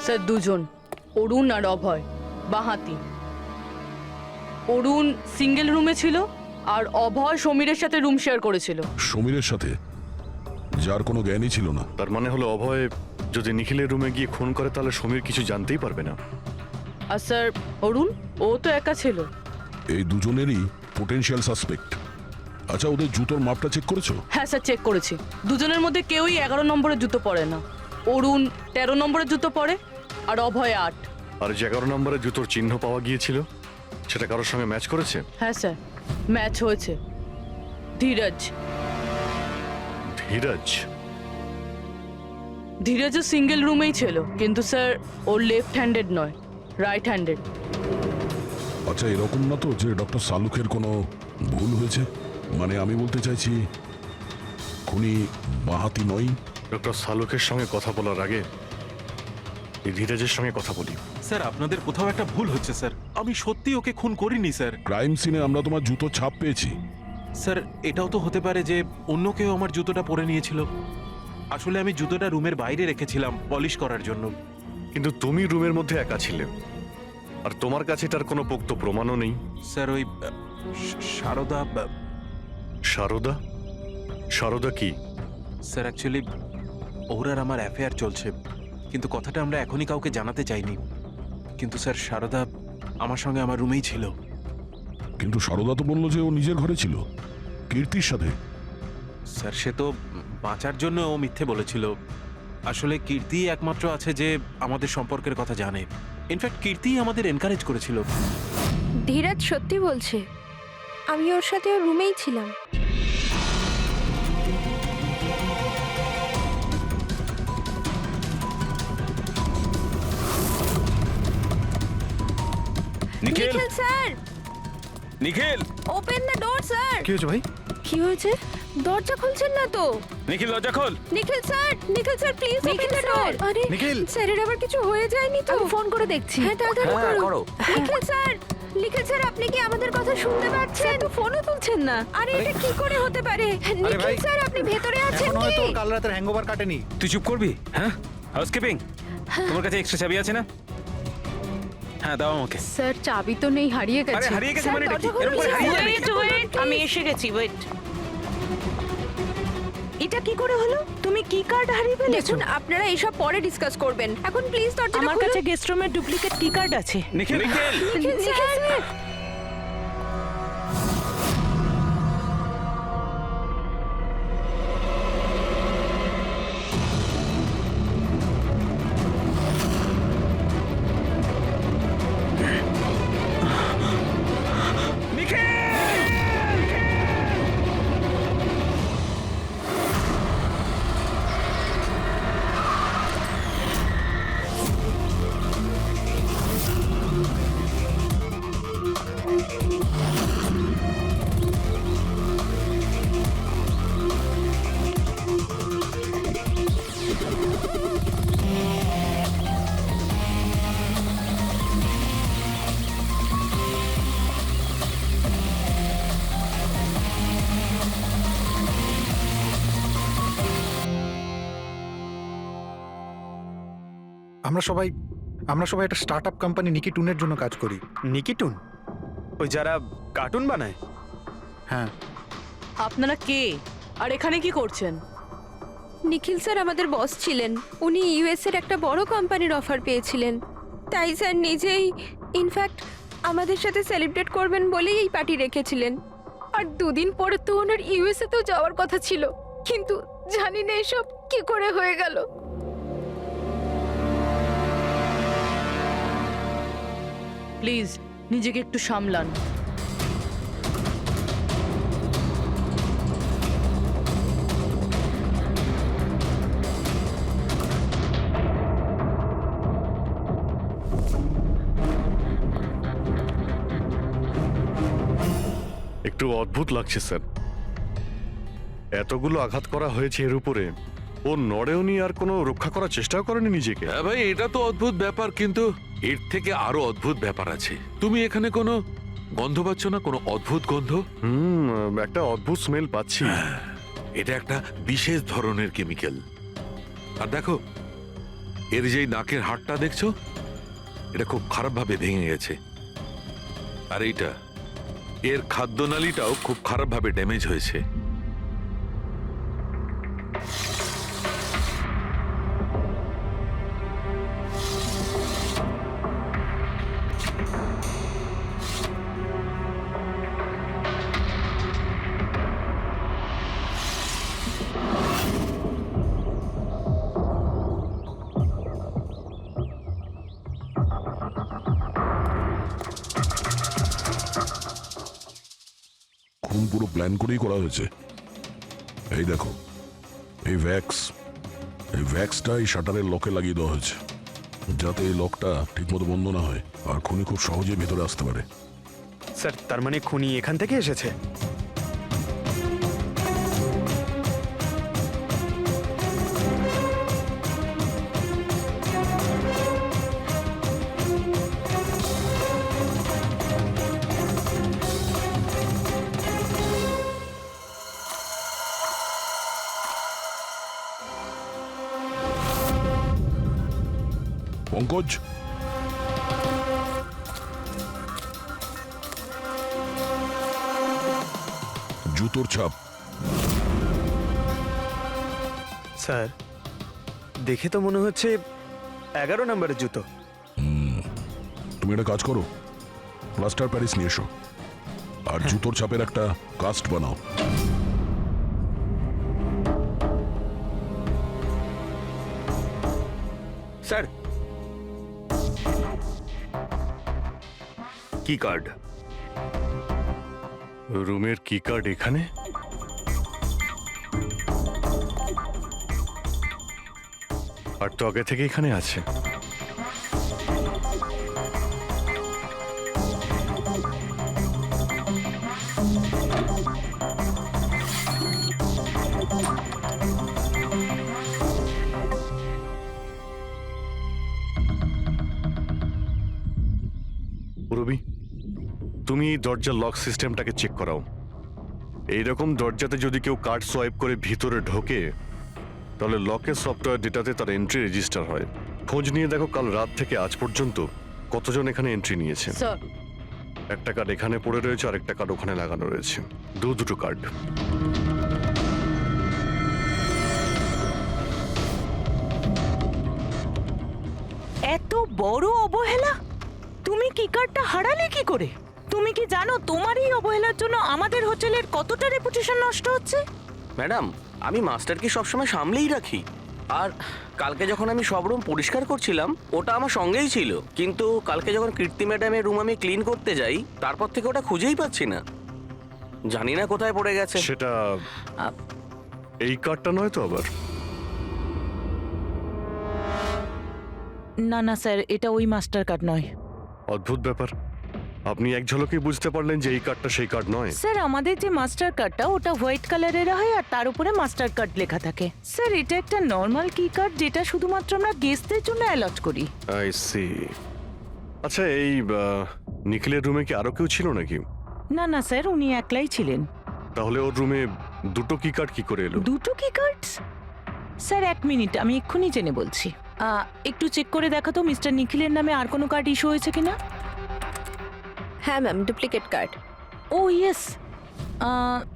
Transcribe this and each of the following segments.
Sir দুজন, অরুণ আর অভয়, বাঁহাতি। অরুণ single রুমে ছিল আর অভয় সমীরের সাথে রুম শেয়ার করেছিল। সমীরের সাথে, যার কোনো জ্ঞানই ছিল না। তার মানে হলো অভয় যদি নিখিলের রুমে গিয়ে খুন করে তাহলে সমীর কিছু জানতেই পারবে না। আর স্যার অরুণ, ও তো একা ছিল। এই দুজনেরই পোটেনশিয়াল সাসপেক্ট। আচ্ছা, ওদের জুতোর মাপটা চেক করেছো? হ্যাঁ স্যার, চেক করেছি। দুজনের মধ্যে কেউই 11 নম্বরের জুতো পরে না। অরুণ 13 নম্বরের জুতো পরে আর অভয় 8। আর যে 11 নম্বরের জুতোর চিহ্ন পাওয়া গিয়েছিল সেটা কারোর সঙ্গে ম্যাচ করেছে? হ্যাঁ স্যার, ম্যাচ হয়েছে। ধীরজ। ধীরজ? ধীরজও সিঙ্গেল রুমেই ছিল, কিন্তু স্যার ওর লেফট হ্যান্ডেড নয়, রাইট হ্যান্ডেড। আচ্ছা, এরকম না তো যে ডক্টর সালুকের কোনো ভুল হয়েছে? মানে আমি বলতে চাইছি, খুনি বাঁহাতি নয়। ডক্টর সালুকের সঙ্গে কথা বলার আগে এই ধীরজের সঙ্গে কথা বলি। স্যার, আপনাদের কোথাও একটা ভুল হচ্ছে স্যার। আমি সত্যি ওকে খুন করিনি স্যার। ক্রাইম সিনে আমরা তোমার জুতোর ছাপ পেয়েছি। স্যার, এটাও তো হতে পারে যে অন্য কেউ আমার জুতোটা পরে নিয়েছিল। আসলে আমি জুতোটা রুমের বাইরে রেখেছিলাম পলিশ করার জন্য। কিন্তু তুমি রুমের মধ্যে একা ছিলে আর তোমার কাছে তার কোনো পোক্ত প্রমাণও নেই। স্যার, ওই সারদা। সারদা? সারদা কি? স্যার, অ্যাকচুয়ালি ওর আর আমার অ্যাফেয়ার চলছে, কিন্তু কথাটা আমরা এখনই কাউকে জানাতে চাইনি। কিন্তু স্যার, সারদা আমার সঙ্গে আমার রুমেই ছিল। কিন্তু সারদা তো বললো যে ও নিজের ঘরে ছিল কীর্তির সাথে। স্যার, সে তো বাঁচার জন্য ও মিথ্যে বলেছিল। আসলে কীর্তি একমাত্র আছে যে আমাদের সম্পর্কের কথা জানে। ইনফ্যাক্ট কীর্তি আমাদের এনকারেজ করেছিল। ধীরাজ সত্যি বলছে, আমি ওর সাথে ওর রুমেই ছিলাম। Nikhil, Nikhil sir, Nikhil, open the door sir. কি হয়েছে ভাই? কি হয়েছে? দরজা খুলছেন না তো? নিখিল দরজা খোল। Nikhil sir, please open the door. আরে নিখিল! স্যারের আবার কিছু হয়ে যায়নি তো? ফোন করে দেখছি। হ্যাঁ, তাড়াতাড়ি করো। নিখিল স্যার, আপনি কি আমাদের কথা শুনতে পাচ্ছেন? তো ফোনও তুলছেন না। আরে এটা কি করে হতে পারে? নিখিল স্যার, আপনি ভেতরে আছেন কি? হয়তো কাল রাতের হ্যাংওভার কাটেনি। তুই চুপ করবি? হ্যাঁ, হাউসকিপিং, তোমার কাছে এক্সট্রা চাবি আছে না? হ্যাঁ, দাও আমাকে। স্যার, চাবি তো নেই, হারিয়ে আরে গেছে। হারিয়ে গেছে স্যার, মানে এটা কি? দরজা এরকম করে খুলুন, হারিয়ে যাবে স্যার। নাকি? আমি এসে গেছি, ওয়েট। এটা কি করে হলো? তুমি কি কার্ড হারিয়ে ফেলেছো? দেখুন, আপনারা এইসব পরে ডিসকাস করবেন। এখন প্লিজ দরজাটা আমার খুলুন। কাছে গেস্ট রুমের ডুপ্লিকেট কি কার্ড আছে। নিখিল, নিখিল, নিখিল স্যার। আমরা সবাই একটা স্টার্টআপ কোম্পানি নিকিটুনের জন্য কাজ করি। নিকিটুন? ওই যারা কার্টুন বানায়? হ্যাঁ। আপনারা কে আর এখানে কি করছেন? নিখিল স্যার আমাদের বস ছিলেন। উনি ইউএস এর একটা বড় কোম্পানির অফার পেয়েছিলেন, তাই স্যার নিজেই ইনফ্যাক্ট আমাদের সাথে সেলিব্রেট করবেন বলেই এই পার্টি রেখেছিলেন। আর দুদিন পরে তো ওনার ইউএসএ তেও যাওয়ার কথা ছিল, কিন্তু জানি না এসব কি করে হয়ে গেল। প্লিজ নিজেকে একটু সামলান। একটু অদ্ভুত লাগছে স্যার। এতগুলো আঘাত করা হয়েছে এর উপরে, ও নড়েওনি আর কোনো রক্ষা করার চেষ্টাও করেনি নিজেকে। হ্যাঁ ভাই, এটা তো অদ্ভুত ব্যাপার, কিন্তু এর থেকে আরো অদ্ভুত ব্যাপার আছে। তুমি এখানে কোনো গন্ধ পাচ্ছ না? কোনো অদ্ভুত গন্ধ? একটা অদ্ভুত স্মেল পাচ্ছি। এটা একটা বিশেষ ধরনের কেমিক্যাল। আর দেখো, এর যেই নাকের হাড়টা দেখছো, এটা খুব খারাপভাবে ভেঙে গেছে। আর এইটা, এর খাদ্যনালীটাও খুব খারাপভাবে ড্যামেজ হয়েছে। খুন পুরো প্ল্যান করেই করা হয়েছে। এই দেখো, এই ভ্যাক্সটা এই শাটারের লকে লাগিয়ে দেওয়া হয়েছে, যাতে এই লকটা ঠিকমতো বন্ধ না হয় আর খুনি খুব সহজেই ভেতরে আসতে পারে। স্যার তার মানে খুনি এখান থেকে এসেছে? পঙ্কজ, জুতোর ছাপ। স্যার দেখে তো মনে হচ্ছে 11 নম্বরের জুতো। তুমি একটা কাজ করো, প্লাস্টার প্যারিস নিয়ে এসো আর জুতোর ছাপের একটা কাস্ট বানাও। স্যার কি কার্ড? রুমের কি কার্ড এখানে? আর তো আগে থেকে এখানে আছে। রবি, তুমি এই দরজার লক সিস্টেমটাকে চেক করাও। এইরকম দরজাতে যদি কেউ কার্ড সোয়াইপ করে ভিতরে ঢোকে, তাহলে লকের সফটওয়্যার ডেটাতে তার এন্ট্রি রেজিস্টার হয়। খোঁজ নিয়ে দেখো কাল রাত থেকে আজ পর্যন্ত কতজন এখানে এন্ট্রি নিয়েছে। স্যার, একটা কার্ড এখানে পড়ে রয়েছে আর একটা কার্ড ওখানে লাগানো রয়েছে, দুটো কার্ড। এত বড় অবহেলা! তুমি কি কার্ডটা হারালে কি করে? তুমি কি জানো তোমার এই অবহেলার জন্য আমাদের হোটেলের কতটা রেপুটেশন নষ্ট হচ্ছে? ম্যাডাম, আমি মাস্টারকে সবসময় সামলেই রাখি। আর কালকে যখন আমি সব রুম পরিষ্কার করছিলাম, ওটা আমার সঙ্গেই ছিল। কিন্তু কালকে যখন কীর্তি ম্যাডামের রুম আমি ক্লিন করতে যাই, তারপর থেকে ওটা খুঁজেই পাচ্ছি না। জানি না কোথায় পড়ে গেছে। সেটা এই কার্ডটা নয় তো আবার? না না স্যার, এটা ওই মাস্টার কার্ড নয়। অদ্ভুত ব্যাপার, আপনি এক ঝলকেই বুঝতে পারলেন যে এই কার্ডটা সেই কার্ড নয়। স্যার, আমাদের যে মাস্টার কার্ডটা ওটা হোয়াইট কালারের হয় আর তার উপরে মাস্টার কার্ড লেখা থাকে। স্যার, এটা একটা নর্মাল কি কার্ড যেটা শুধুমাত্র আমরা গেস্টদের জন্য অ্যালট করি। I see. আচ্ছা, এই নিখিলের রুমে কি আরো কেউ ছিল নাকি? না না স্যার, উনি একলাই ছিলেন। তাহলে ওর রুমে দুটো কি কার্ড কি করে এলো? দুটো কি কার্ড? স্যার 1 মিনিট, আমি এক্ষুনি জেনে বলছি। একটু চেক করে দেখা তো মিস্টার নিখিলের নামে আর কোনো কার্ড ইস্যু হয়েছে কিনা। হ্যাঁ ম্যাম, ডুপ্লিকেট কার্ড। ও ইয়েস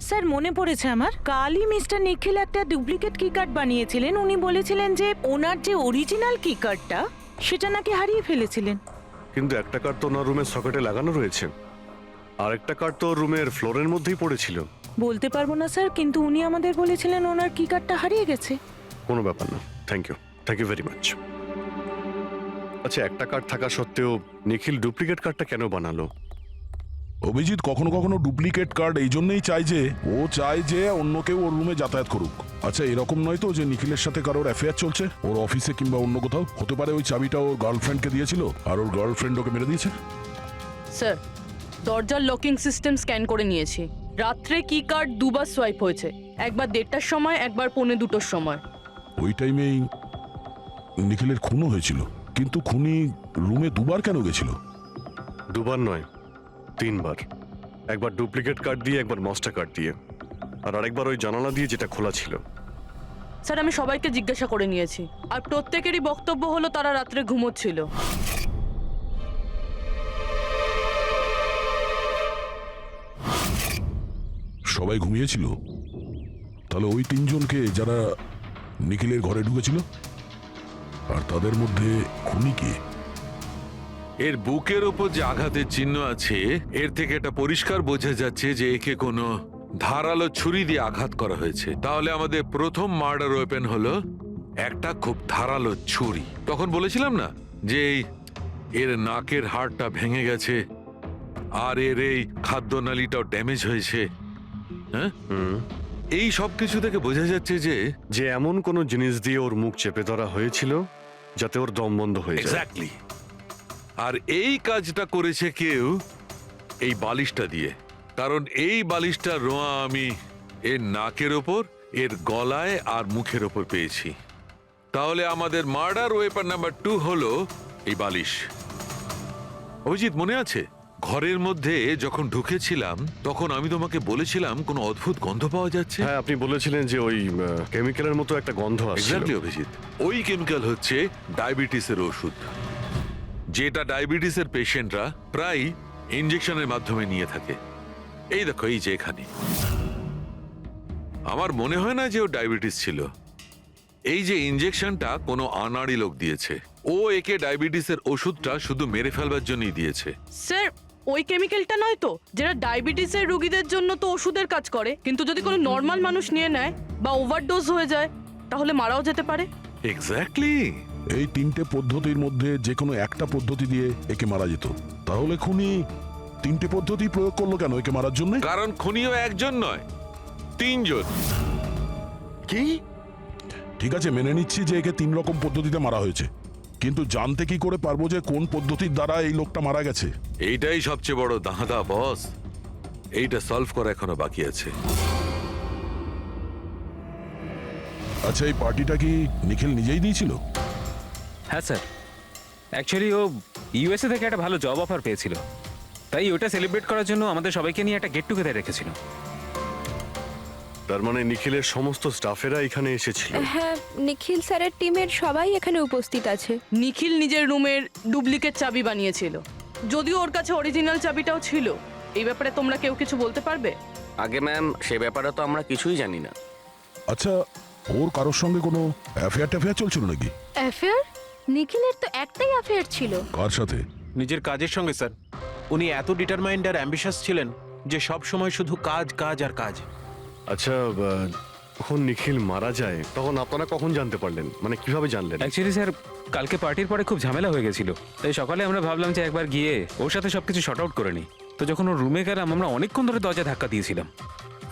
স্যার, মনে পড়েছে আমার। কালই মিস্টার নিখিল একটা ডুপ্লিকেট কি কার্ড বানিয়েছিলেন। উনি বলেছিলেন যে ওনার যে অরিজিনাল কি কার্ডটা সেটা নাকি হারিয়ে ফেলেছিলেন। কিন্তু একটা কার্ড তো ওনার রুমের সকেটে লাগানো রয়েছে, আর একটা কার্ড তো রুমের ফ্লোরের মধ্যেই পড়েছিল। বলতে পারবো না স্যার, কিন্তু উনি আমাদের বলেছিলেন ওনার কি কার্ডটা হারিয়ে গেছে। কোনো ব্যাপার না, থ্যাংক ইউ ভেরি মাচ। আচ্ছা, একটা কার্ড থাকা সত্ত্বেও নিখিল ডুপ্লিকেট কার্ডটা কেন বানালো? অভিজিৎ কখনো কখনো ডুপ্লিকেট কার্ড এই জন্যই চায় যে ও চায় যে অন্য কেউ ওর রুমে যাতায়াত করুক। আচ্ছা, এরকম নয় তো যে নিখিলের সাথে কারোর অ্যাফেয়ার চলছে ওর অফিসে কিংবা অন্য কোথাও? হতে পারে ওই চাবিটা ওর গার্লফ্রেন্ডকে দিয়েছিল আর ওর গার্লফ্রেন্ড ওকে মেরে দিয়েছে। স্যার, দরজার লকিং সিস্টেম স্ক্যান করে নিয়েছি। রাত্রে কি কার্ড দুবার সোয়াইপ হয়েছে, একবার 1:30টার সময়, একবার 1:45টার সময়। ওই টাইমেই নিখিলের খুনও হয়েছিল, কিন্তু খুনি রুমে দুবার কেন গেছিল? দুবার নয়, 3 বার। একবার ডুপ্লিকেট কার্ড দিয়ে, একবার মাস্টার কার্ড দিয়ে, আর আরেকবার ওই জানালা দিয়ে যেটা খোলা ছিল। স্যার আমি সবাইকে জিজ্ঞাসা করে নিয়েছি আর প্রত্যেকেরই বক্তব্য হলো তারা রাত্রে ঘুমোচ্ছিল। সবাই ঘুমিয়েছিল? তাহলে ওই তিনজনকে যারা নিখিলের ঘরে ঢুকেছিল, আর তাদের মধ্যে খুনি কে? এর বুকের ওপর যে আঘাতের চিহ্ন আছে এর থেকে এটা পরিষ্কার বোঝা যাচ্ছে যে একে কোনো ধারালো ছুরি দিয়ে আঘাত করা হয়েছে। তাহলে আমাদের প্রথম মার্ডার ওয়েপেন হলো একটা খুব ধারালো ছুরি। তখন বলেছিলাম না যে এর নাকের হাড়টা ভেঙে গেছে আর এর এই খাদ্যনালীটাও ড্যামেজ হয়েছে। হ্যাঁ, এই সব কিছু থেকে বোঝা যাচ্ছে যে যে এমন কোনো জিনিস দিয়ে ওর মুখ চেপে ধরা হয়েছিল যাতে ওর দম বন্ধ হয়ে যায়। এক্স্যাক্টলি। আর এই কাজটা করেছে কেউ এই বালিশটা দিয়ে, কারণ এই বালিশটা রোয়া আমি এর নাকের ওপর, এর গলায় আর মুখের ওপর পেয়েছি। তাহলে আমাদের মার্ডার ওয়েপন নাম্বার 2 হলো এই বালিশ। অভিজিৎ, মনে আছে ঘরের মধ্যে যখন ঢুকেছিলাম তখন আমি তোমাকে বলেছিলাম কোনো অদ্ভুত গন্ধ পাওয়া যাচ্ছে? হ্যাঁ, আপনি বলেছিলেন যে ওই কেমিক্যালের মতো একটা গন্ধ আসছে। এক্স্যাক্টলি অভিজিৎ, ওই কেমিক্যাল হচ্ছে ডায়াবেটিসের ওষুধ, যেটা ডায়াবেটিসের পেশেন্টরা প্রায় ইনজেকশনের মাধ্যমে নিয়ে থাকে। এই দেখো, এই যে এখানে। আমার মনে হয় না যে ও ডায়াবেটিস ছিল। এই যে ইনজেকশনটা কোনো আনাড়ি লোক দিয়েছে। ও একে ডায়াবেটিসের ওষুধটা শুধু মেরে ফেলবার জন্যই দিয়েছে। স্যার ওই কেমিক্যালটা নয় তো, যেটা ডায়াবেটিসের রোগীদের জন্য তো ওষুধের কাজ করে, কিন্তু যদি কোনো নর্মাল মানুষ নিয়ে নেয় বা ওভারডোজ হয়ে যায় তাহলে মারাও যেতে পারে। এক্স্যাক্টলি। এই তিনটে পদ্ধতির মধ্যে যে কোনো একটা পদ্ধতি দিয়ে একে মারা যেত। তাহলে খুনি তিনটে পদ্ধতি প্রয়োগ করলো কেন একে মারার জন্য? কারণ খুনিও একজন নয়, 3 জন। কি? ঠিক আছে, মেনে নিচ্ছি যে একে 3 রকম পদ্ধতিতে মারা হয়েছে, কিন্তু জানতে কি করে পারবো যে কোন পদ্ধতির দ্বারা এই লোকটা মারা গেছে? এইটাই সবচেয়ে বড় দাঁদা বস। এইটা সলভ করা এখনো বাকি আছে। আচ্ছা, এই পার্টিটা কি নিখিল নিজেই দিয়েছিল? হ্যাঁ স্যার, অ্যাকচুয়ালি ও ইউএসএ থেকে একটা ভালো জব অফার পেয়েছিল, তাই ওটা সেলিব্রেট করার জন্য আমাদের সবাইকে নিয়ে একটা গেট টুগেদার রেখেছিল। তার মানে নিখিলের সমস্ত স্টাফেরা এখানে এসেছিল? হ্যাঁ, নিখিল স্যারের টিমের সবাই এখানে উপস্থিত আছে। নিখিল নিজের রুমের ডুপ্লিকেট চাবি বানিয়েছিল, যদিও ওর কাছে অরিজিনাল চাবিটাও ছিল। এই ব্যাপারে তোমরা কেউ কিছু বলতে পারবে? আগে ম্যাম, সে ব্যাপারে তো আমরা কিছুই জানি না। আচ্ছা, ওর কারোর সঙ্গে কোনো অ্যাফেয়ার চলছিল নাকি? অ্যাফেয়ার? নিখিলের তো একটাই অ্যাফেয়ার ছিল। কার সাথে? নিজের কাজের সঙ্গে স্যার। উনি এত ডিটারমাইন্ড আর অ্যাম্বিশাস ছিলেন যে সব সময় শুধু কাজ কাজ আর কাজ। আচ্ছা, যখন নিখিল মারা যায় তখন আপনারা কখন জানতে পারলেন? মানে কিভাবে জানলেন? অ্যাকচুয়ালি স্যার, কালকে পার্টির পরে খুব ঝামেলা হয়ে গেছিল, তাই সকালে আমরা ভাবলাম যে একবার গিয়ে ওর সাথে সবকিছু শর্ট আউট করে নিই। তো যখন ওর রুমে গেলাম আমরা অনেকক্ষণ ধরে দরজা ধাক্কা দিয়েছিলাম।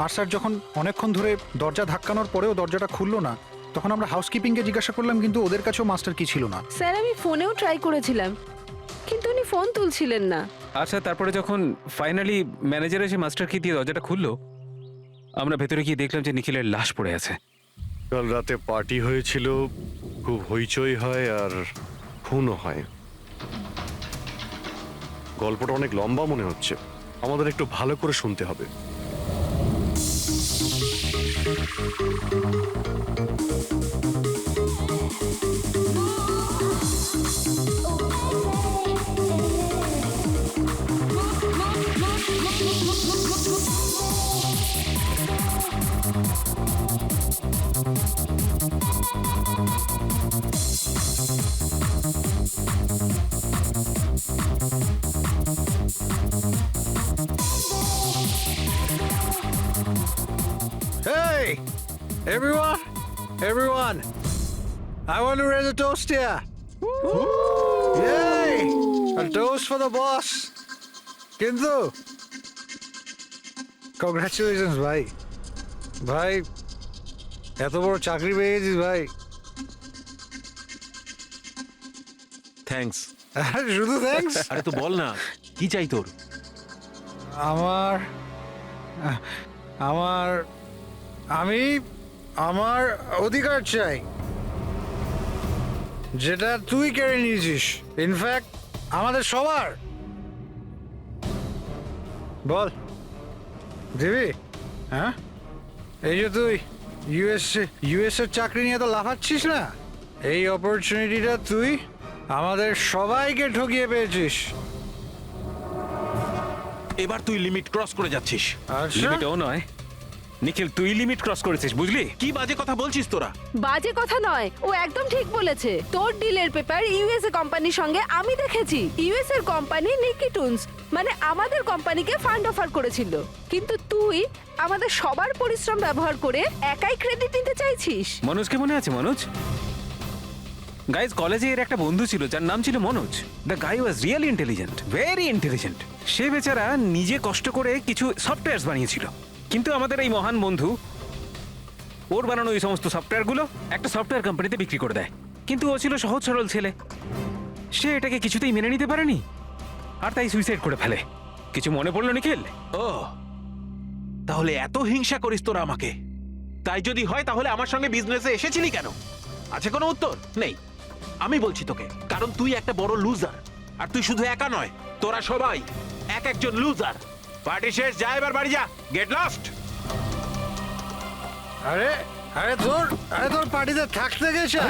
আর স্যার, যখন অনেকক্ষণ ধরে দরজা ধাক্কানোর পরেও দরজাটা খুললো না, তখন আমরা হাউসকিপিংকে জিজ্ঞাসা করলাম, কিন্তু ওদের কাছেও মাস্টার কি ছিল না। স্যার আমি ফোনেও ট্রাই করেছিলাম, কিন্তু উনি ফোন তুলছিলেন না। আর স্যার, তারপরে যখন ফাইনালি ম্যানেজার এসে মাস্টার কি দিয়ে দরজাটা খুললো, আমরা ভেতরে গিয়ে দেখলাম যে নিখিলের লাশ পড়ে আছে। কাল রাতে পার্টি হয়েছিল, খুব হইচই হয় আর খুনও হয়। গল্পটা অনেক লম্বা মনে হচ্ছে, আমাদের একটু ভালো করে শুনতে হবে। Hey, everyone, I want to raise a toast here. Yay! A toast for the boss. কিন্তু কংগ্রাচুলেশনস ভাই, ভাই এত বড় চাকরি পেয়ে গেছিস ভাই। থ্যাঙ্কস। আর শুধু থ্যাঙ্কস? আরে তো বল না, কি চাই তোর? আমার আমার আমি আমার অধিকার চাই, যেটা তুই কেড়ে নিয়েছিস, ইনফ্যাক্ট আমাদের সবার। বল দিবি? হ্যাঁ, এই যে তুই ইউএস এর চাকরি নিয়ে তো লাফাচ্ছিস না? এই অপরচুনিটিটা তুই আমাদের সবাইকে ঠকিয়ে পেয়েছিস। এবার তুই লিমিট ক্রস করে যাচ্ছিস। আচ্ছা, লিমিটও নয় নিখিল, তুই লিমিট ক্রস করেছিস, বুঝলি? কি বাজে কথা বলছিস তোরা? বাজে কথা নয়, ও একদম ঠিক বলেছে। তোর ডিলের পেপার ইউএসএ কোম্পানির সঙ্গে আমি দেখেছি। ইউএস এর কোম্পানি নিকিটুনস মানে আমাদের কোম্পানিকে ফান্ড অফার করেছিল, কিন্তু তুই আমাদের সবার পরিশ্রম ব্যবহার করে একাই ক্রেডিট নিতে চাইছিস। মনোজকে মনে আছে? মনোজ গাইজ, কলেজে এর একটা বন্ধু ছিল যার নাম ছিল Manoj. The guy was really intelligent, very intelligent. সে বেচারা নিজে কষ্ট করে কিছু সফটওয়্যার বানিয়েছিল, কিন্তু আমাদের এই মহান বন্ধু ওর বানানো এই সমস্ত সফটওয়্যারগুলো একটা সফটওয়্যার কোম্পানিতে বিক্রি করে দেয়। কিন্তু ও ছিল সহজ সরল ছেলে, সে এটাকে কিছুতেই মেনে নিতে পারেনি আর তাই সুইসাইড করে ফেলে। কিছু মনে পড়লো নিখিল? ও, তাহলে এত হিংসা করিস তোরা আমাকে? তাই যদি হয় তাহলে আমার সঙ্গে বিজনেসে এসেছিলি কেন? আছে কোনো উত্তর নেই? আমি বলছি তোকে, কারণ তুই একটা বড় লুজার। আর তুই শুধু একা নয়, তোরা সবাই এক একজন লুজার। পার্টি শেষ, যা এবার বাড়ি যা, গেট লস্ট। আরে আরে তোর পার্টিতে থাকতে গেছে?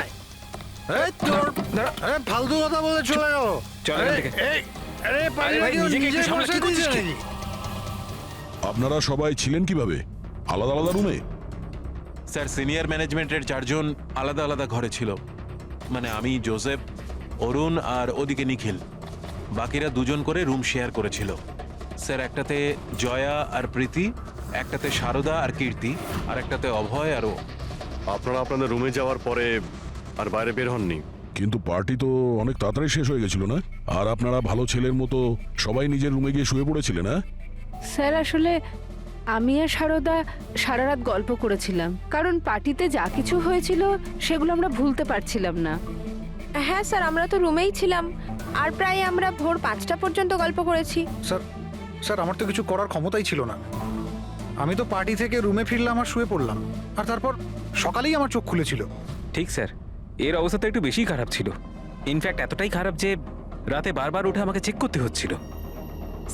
আরে ফালতু কথা বলে চলে গেল। চল এখান থেকে। আরে আরে ভাই, নিজেকে একটু সামলে, কি করছিস কি? আপনারা সবাই ছিলেন কিভাবে আলাদা আলাদা রুমে? স্যার, সিনিয়র ম্যানেজমেন্টের 4 জন আলাদা আলাদা ঘরে ছিল। মানে আমি, জোসেফ, অরুণ আর ওদিকে নিখিল। বাকিরা 2 জন করে রুম শেয়ার করেছিল। স্যার, একটাতে জয়া আর প্রীতি, একটাতে সারদা আর কীর্তি, আর একটাতে অভয় আর ও। আপনারা আপনাদের রুমে যাওয়ার পরে আর বাইরে বের হননি? কিন্তু পার্টি তো অনেক তাড়াতাড়ি শেষ হয়ে গেছিল না? আর আপনারা ভালো ছেলের মতো সবাই নিজের রুমে গিয়ে শুয়ে পড়েছিলেন, হ্যাঁ? স্যার, আসলে আমি আর সারদা সারা রাত গল্প করেছিলাম, কারণ পার্টিতে যা কিছু হয়েছিল সেগুলো আমরা ভুলতে পারছিলাম না। হ্যাঁ স্যার, আমরা তো রুমেই ছিলাম আর প্রায় আমরা ভোর 5টা পর্যন্ত গল্প করেছি। স্যার আমার তো কিছু করার ক্ষমতাই ছিল না। আমি তো পার্টি থেকে রুমে ফিরলাম আর শুয়ে পড়লাম, আর তারপর সকালেই আমার চোখ খুলেছিল। ঠিক স্যার, এর অবস্থা তো একটু বেশি খারাপ ছিল। ইনফ্যাক্ট এতটাই খারাপ যে রাতে বারবার উঠে আমাকে চেক করতে হচ্ছিল।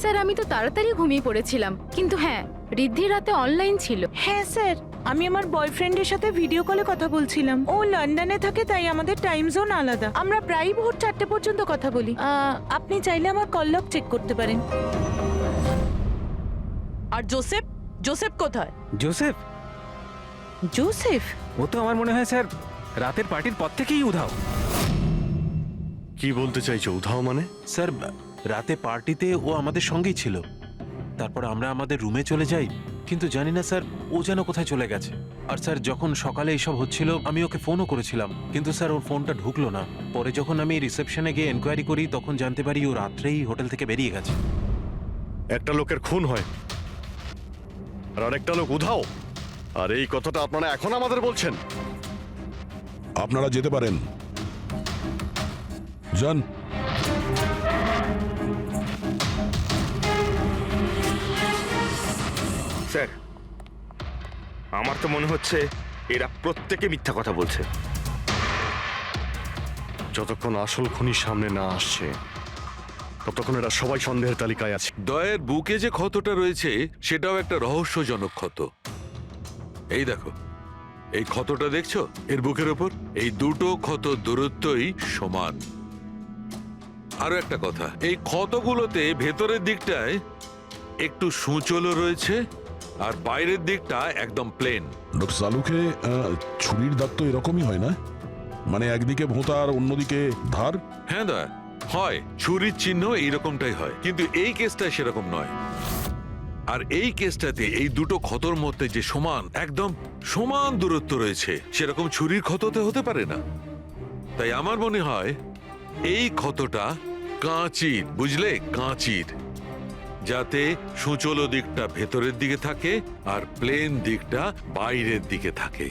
স্যার, আমি তো তাড়াতাড়ি ঘুমিয়ে পড়েছিলাম, কিন্তু হ্যাঁ, রিদ্ধি রাতে অনলাইন ছিল। হ্যাঁ স্যার, আমি আমার বয়ফ্রেন্ডের সাথে ভিডিও কলে কথা বলছিলাম। ও লন্ডনে থাকে, তাই আমাদের টাইম জোন আলাদা। আমরা প্রায় ভোর 4টে পর্যন্ত কথা বলি। আপনি চাইলে আমার কল লগ চেক করতে পারেন। আর জোসেফ? জোসেফ কোথায়? জোসেফ? জোসেফ? ও তো আমার মনে হয় স্যার রাতের পার্টির পর থেকেই উধাও। কি বলতে চাইছো উধাও মানে? স্যার, রাতে পার্টিতে ও আমাদের সঙ্গেই ছিল। তারপর আমরা আমাদের রুমে চলে যাই, কিন্তু জানি না স্যার ও যেন কোথায় চলে গেছে। আর স্যার, যখন সকালে এইসব হচ্ছিল আমি ওকে ফোনও করেছিলাম, কিন্তু স্যার ওর ফোনটা ঢুকলো না। পরে যখন আমি রিসেপশনে গিয়ে এনকোয়ারি করি তখন জানতে পারি ও রাত্রেই হোটেল থেকে বেরিয়ে গেছে। একটা লোকের খুন হয় আর আরেকটা লোক উধাও, আর এই কথাটা আপনারা এখন আমাদের বলছেন? আপনারা যেতে পারেন, যান। স্যার, আমার তো মনে হচ্ছে এরা প্রত্যেকে মিথ্যা কথা বলছে। যতক্ষণ আসল খুনি সামনে না আসছে ততক্ষণ এরা সবাই সন্দেহের তালিকায় আছে। দয়ের বুকে যে ক্ষতটা রয়েছে সেটাও একটা রহস্যজনক ক্ষত। এই দেখো, এই ক্ষতটা দেখছো এর বুকের ওপর? এই দুটো ক্ষত দূরত্বই সমান। আরো একটা কথা, এই ক্ষতগুলোতে ভেতরের দিকটায় একটু সূচলও রয়েছে আর বাইরের দিকটা একদম প্লেন। ডক্টর সালুকে ছুরির দাগ তো এরকমই হয় না? মানে একদিকে ভোঁতা আর অন্যদিকে ধার? হ্যাঁ দয়া, হয় ছুরির চিহ্ন এইরকমটাই হয়, কিন্তু এই কেসটা সেরকম নয়। আর এই কেসটাতে এই দুটো ক্ষতর মধ্যে যে সমান, একদম সমান দূরত্ব রয়েছে, সেরকম ছুরির ক্ষততে হতে পারে না। তাই আমার মনে হয় এই ক্ষতটা কাঁচির, বুঝলে, কাঁচির, যাতে সূচল দিকটা ভেতরের দিকে থাকে আর প্লেন দিকটা বাইরের দিকে থাকে।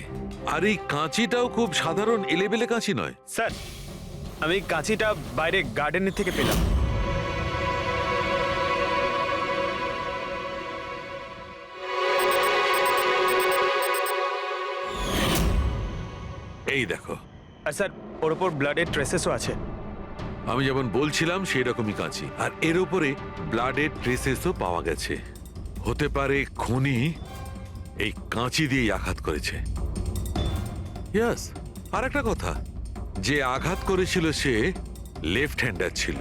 আর এই কাঁচিটাও খুব সাধারণ এলেবেলে কাঁচি নয়। স্যার, আমি কাঁচিটা বাইরে গার্ডেনের থেকে পেলাম। এই দেখো। আর স্যার, ওর ওপর ব্লাডের ট্রেসেসও আছে। আমি যেমন বলছিলাম সেই রকমই কাঁচি, আর এর উপরে ব্লাডের ট্রেসেসও পাওয়া গেছে। হতে পারে খুনি এই কাঁচি দিয়েই আঘাত করেছে। ইয়াস, আর একটা কথা, যে আঘাত করেছিল সে লেফট হ্যান্ডার ছিল।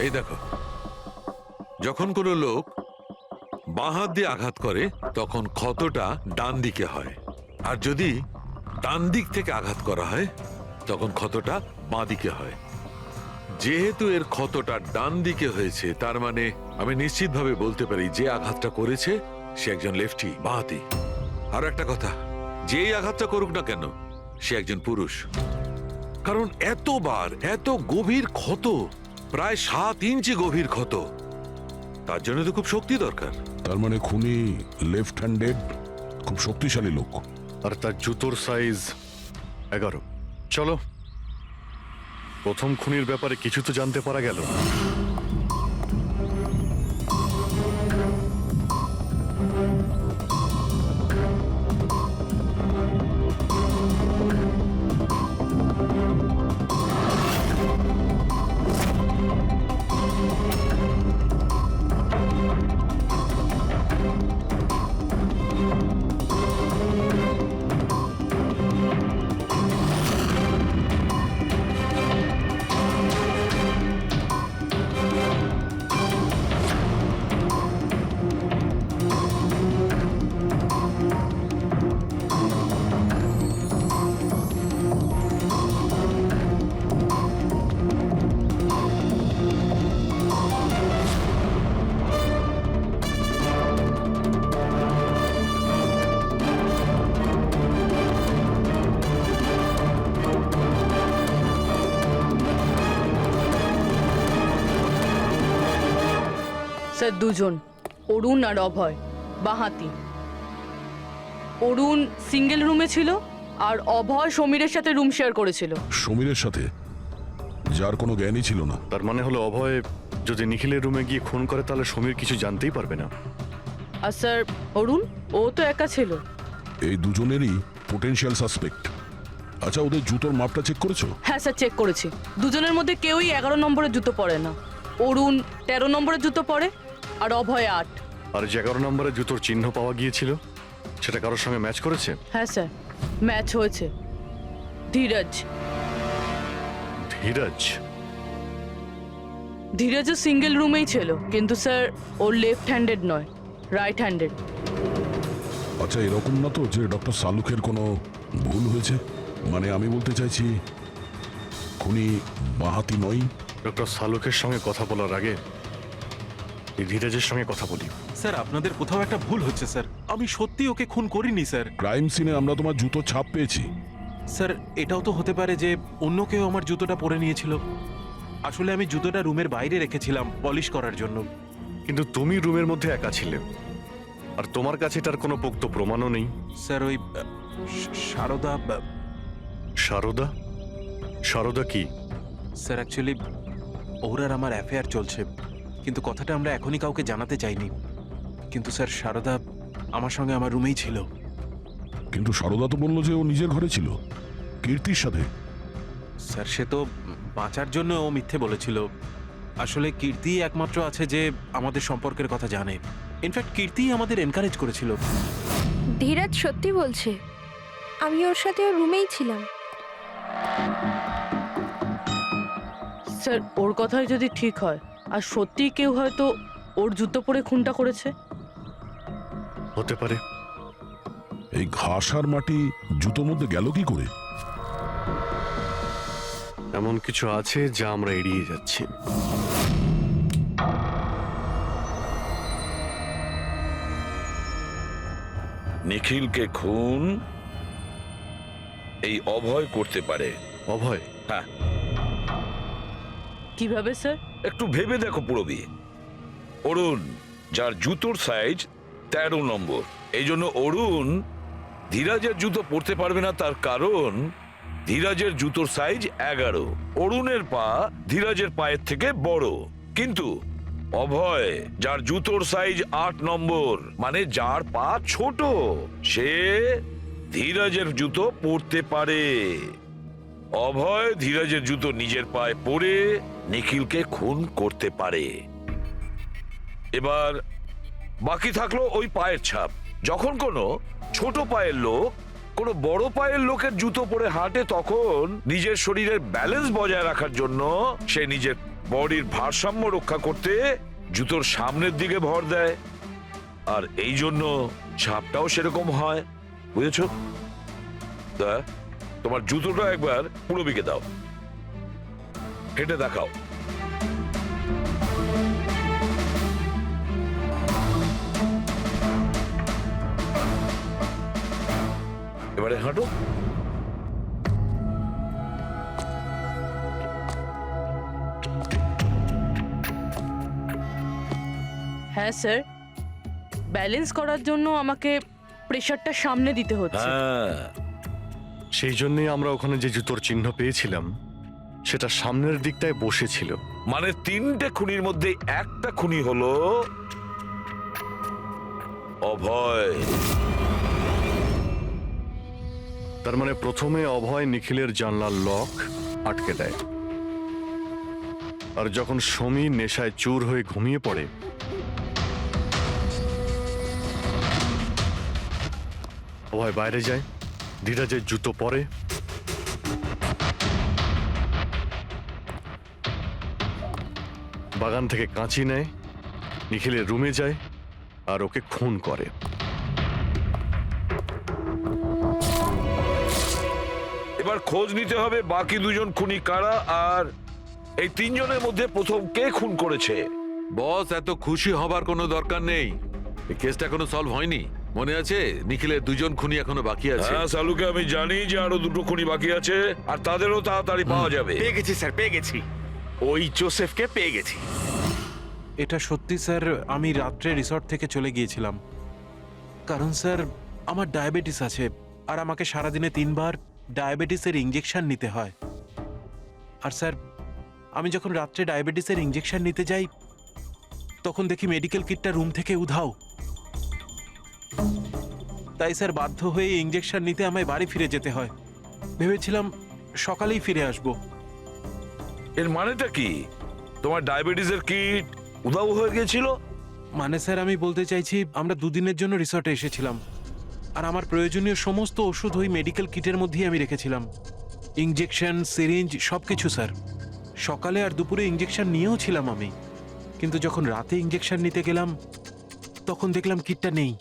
এই দেখো, যখন কোনো লোক বাঁ হাত দিয়ে আঘাত করে তখন ক্ষতটা ডান দিকে হয়, আর যদি ডান দিক থেকে আঘাত করা হয় তখন ক্ষতটা বাঁ দিকে হয়। যেহেতু এর ক্ষতটা ডান দিকে হয়েছে, তার মানে আমি নিশ্চিতভাবে বলতে পারি যে আঘাতটা করেছে সে একজন লেফটি, বাঁহাতি। আর একটা কথা, যেই আঘাতটা করুক না কেন সে একজন পুরুষ, কারণ এতবার এত গভীর ক্ষত, প্রায় 7 ইঞ্চি গভীর ক্ষত, তার জন্য তো খুব শক্তি দরকার। তার মানে খুনি লেফট হ্যান্ডেড, খুব শক্তিশালী লোক। আর তার জুতোর সাইজ 11। চলো, প্রথম খুনির ব্যাপারে কিছু তো জানতে পারা গেল। স্যার দুজন, অরুণ আর অভয়, বাঁহাতি। অরুণ সিঙ্গেল রুমে ছিল আর অভয় সমীরের সাথে রুম শেয়ার করেছিল। সমীরের সাথে, যার কোনো জ্ঞানই ছিল না। তার মানে হলো অভয় যদি নিখিলের রুমে গিয়ে খুন করে তাহলে সমীর কিছু জানতেই পারবে না। আর স্যার অরুণ, ও তো একা ছিল। এই দুজনেরই পোটেনশিয়াল সাসপেক্ট। আচ্ছা, ওদের জুতোর মাপটা চেক করেছো? হ্যাঁ স্যার, চেক করেছি। দুজনের মধ্যে কেউই 11 নম্বরের জুতো পরে না। অরুণ 13 নম্বরের জুতো পরে আর অভয় 8। আর যে 11 নম্বরের জুতোর চিহ্ন পাওয়া গিয়েছিল সেটা কারোর সঙ্গে ম্যাচ করেছে? হ্যাঁ স্যার, ম্যাচ হয়েছে। ধীরজ। ধীরজ? ধীরজও সিঙ্গেল রুমেই ছিল, কিন্তু স্যার ওর লেফট হ্যান্ডেড নয়, রাইট হ্যান্ডেড। আচ্ছা, এরকম না তো যে ডক্টর সালুকের কোনো ভুল হয়েছে? মানে আমি বলতে চাইছি খুনি বাঁহাতি নয়। ডক্টর সালুকের সঙ্গে কথা বলার আগে এই ধীরজের সঙ্গে কথা বলি। স্যার, আপনাদের কোথাও একটা ভুল হচ্ছে স্যার। আমি সত্যি ওকে খুন করিনি স্যার। ক্রাইম সিনে আমরা তোমার জুতো ছাপ পেয়েছি। স্যার, এটাও তো হতে পারে যে অন্য কেউ আমার জুতোটা পরে নিয়েছিল। আসলে আমি জুতোটা রুমের বাইরে রেখেছিলাম পলিশ করার জন্য। কিন্তু তুমি রুমের মধ্যে একা ছিলে, আর তোমার কাছে তার কোনো পোক্ত প্রমাণও নেই। স্যার, ওই সারদা। সারদা? সারদা কি? স্যার, অ্যাকচুয়ালি ওর আর আমার অ্যাফেয়ার চলছে, কিন্তু কথাটা আমরা এখনই কাউকে জানাতে চাইনি। কিন্তু স্যার, সারদা আমার সঙ্গে আমার রুমেই ছিল। কিন্তু সারদা তো বললো যে ও নিজের ঘরে ছিল কীর্তির সাথে। স্যার, সে তো বাঁচার জন্য ও মিথ্যে বলেছিল। আসলে কীর্তি একমাত্র আছে যে আমাদের সম্পর্কের কথা জানে। ইনফ্যাক্ট কীর্তি আমাদের এনকারেজ করেছিল। ধীরাজ সত্যি বলছে, আমি ওর সাথে ওর রুমেই ছিলাম। স্যার, ওর কথাই যদি ঠিক হয় আর সত্যি কেউ হয়তো ওর জুতো পরে খুনটা করেছে। হতে পারে। এই ঘাস আর মাটি জুতোর মধ্যে গেল কি করে? এমন কিছু আছে যা আমরা এড়িয়ে যাচ্ছি। নিখিলকে খুন এই অভয় করতে পারে। অভয়? হ্যাঁ। কিভাবে স্যার? একটু ভেবে দেখো পুরবি। অরুণ, যার জুতোর সাইজ 13 নম্বর, এই জন্য অরুণ ধীরাজের জুতো পরতে পারবে না। তার কারণ ধীরাজের জুতোর সাইজ 11। অরুণের পা ধীরাজের পায়ের থেকে বড়। কিন্তু অভয়, যার জুতোর সাইজ 8 নম্বর, মানে যার পা ছোট, সে ধীরাজের জুতো পরতে পারে। অভয় ধীরাজের জুতো নিজের পায়ে পরে নিখিলকে খুন করতে পারে। এবার বাকি থাকলো ওই পায়ের ছাপ। যখন কোনো ছোট পায়ের লোক কোনো বড় পায়ের লোকের জুতো পরে হাঁটে, তখন নিজের শরীরের ব্যালেন্স বজায় রাখার জন্য সে নিজের বডির ভারসাম্য রক্ষা করতে জুতোর সামনের দিকে ভর দেয়, আর এই জন্য ছাপটাও সেরকম হয়। বুঝেছো? তা তোমার জুতোটা একবার পুরবিকে দাও, হেঁটে দেখাও। এবারে হাঁটো। হ্যাঁ স্যার, ব্যালেন্স করার জন্য আমাকে প্রেশারটা সামনে দিতে হচ্ছে। হ্যাঁ, সেই জন্যই আমরা ওখানে যে জুতোর চিহ্ন পেয়েছিলাম সেটা সামনের দিকটায় বসেছিল। মানে 3টে খুনির মধ্যে একটা খুনি হলো অভয়। তার মানে প্রথমে অভয় নিখিলের জানলার লক আটকে দেয়, আর যখন সমীর নেশায় চুর হয়ে ঘুমিয়ে পড়ে, অভয় বাইরে যায়, ধীরাজের জুতো পরে, বাগান থেকে কাঁচি নেয়, নিখিলের রুমে যায় আর ওকে খুন করে। এবার খোঁজ নিতে হবে বাকি 2জন খুনি কারা, আর এই 3জনের মধ্যে প্রথম কে খুন করেছে। বস, এত খুশি হবার কোনো দরকার নেই। এই কেসটা এখনো সলভ হয়নি। মনে আছে নিখিলের 2জন খুনি এখনো বাকি আছে। হ্যাঁ সালুকে আমি জানি যে আরো 2টো খুনি বাকি আছে, আর তাদেরও তাড়াতাড়ি পাওয়া যাবে। পেয়ে গেছি স্যার, পেয়ে গেছি। ওই জোসেফকে পেয়ে গেছি। এটা সত্যি স্যার, আমি রাত্রে রিসর্ট থেকে চলে গিয়েছিলাম, কারণ স্যার আমার ডায়াবেটিস আছে, আর আমাকে সারাদিনে 3বার ডায়াবেটিসের ইঞ্জেকশন নিতে হয়। আর স্যার আমি যখন রাত্রে ডায়াবেটিসের ইঞ্জেকশন নিতে যাই, তখন দেখি মেডিকেল কিটটা রুম থেকে উধাও। তাই স্যার বাধ্য হয়ে ইঞ্জেকশন নিতে আমায় বাড়ি ফিরে যেতে হয়। ভেবেছিলাম সকালেই ফিরে আসব। এর মানেটা কি? তোমার ডায়াবেটিসের কিট উধাও হয়ে গিয়েছিল? মানে স্যার আমি বলতে চাইছি, আমরা 2 দিনের জন্য রিসর্টে এসেছিলাম, আর আমার প্রয়োজনীয় সমস্ত ওষুধ ওই মেডিকেল কিটের মধ্যেই আমি রেখেছিলাম। ইঞ্জেকশন, সিরিঞ্জ, সবকিছু স্যার। সকালে আর দুপুরে ইঞ্জেকশন নিয়েও ছিলাম আমি, কিন্তু যখন রাতে ইঞ্জেকশন নিতে গেলাম, তখন দেখলাম কিটটা নেই।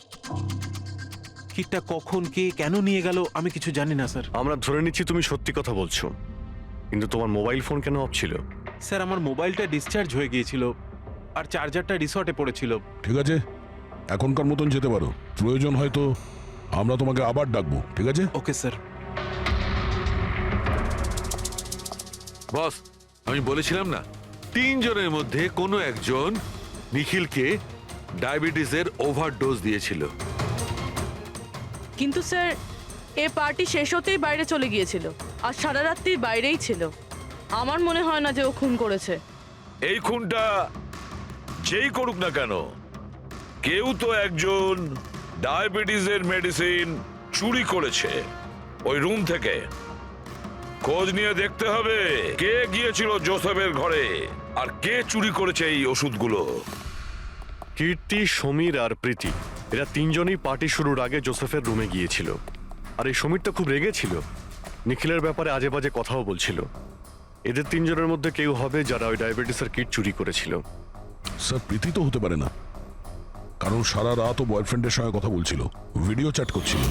কিটটা কখন কে কেন নিয়ে গেল আমি কিছু জানি না স্যার। আমরা ধরে নিচ্ছি তুমি সত্যি কথা বলছো, কিন্তু তোমার মোবাইল ফোন কেন অফ ছিল? স্যার আমার মোবাইলটা ডিসচার্জ হয়ে গিয়েছিল, আর চার্জারটা রিসর্টে পড়েছিল। ঠিক আছে, এখনকার মতন যেতে পারো। প্রয়োজন হয়তো আমরা তোমাকে আবার ডাকবো, ঠিক আছে? Okay sir. বস, আমি বলেছিলাম না 3 জনের মধ্যে কোনো একজন নিখিলকে ডায়াবেটিসের ওভারডোজ দিয়েছিল। কিন্তু স্যার এ পার্টি শেষ হতেই বাইরে চলে গিয়েছিল, আর সারা রাত্রি বাইরেই ছিল। আমার মনে হয় না যে ও খুন করেছে। এই খুনটা যেই করুক না কেন, কেউ তো একজন ডায়াবেটিসের মেডিসিন চুরি করেছে ওই রুম থেকে। খোঁজ নিয়ে দেখতে হবে কে গিয়েছিল জোসেফের ঘরে, আর কে চুরি করেছে এই ওষুধগুলো। কীর্তি, সমীর আর প্রীতি, এরা 3জনই পার্টি শুরুর আগে জোসেফের রুমে গিয়েছিল। আর এই সমীরটা খুব রেগেছিল, নিখিলের ব্যাপারে আজে বাজে কথাও বলছিল। এদের 3জনের মধ্যে কেউ হবে যারা ওই ডায়াবেটিসের কিট চুরি করেছিল। স্যার, প্রীতি তো হতে পারে না, কারণ সারা রাত ও বয়ফ্রেন্ডের সঙ্গে কথা বলছিল, ভিডিও চ্যাট করছিল।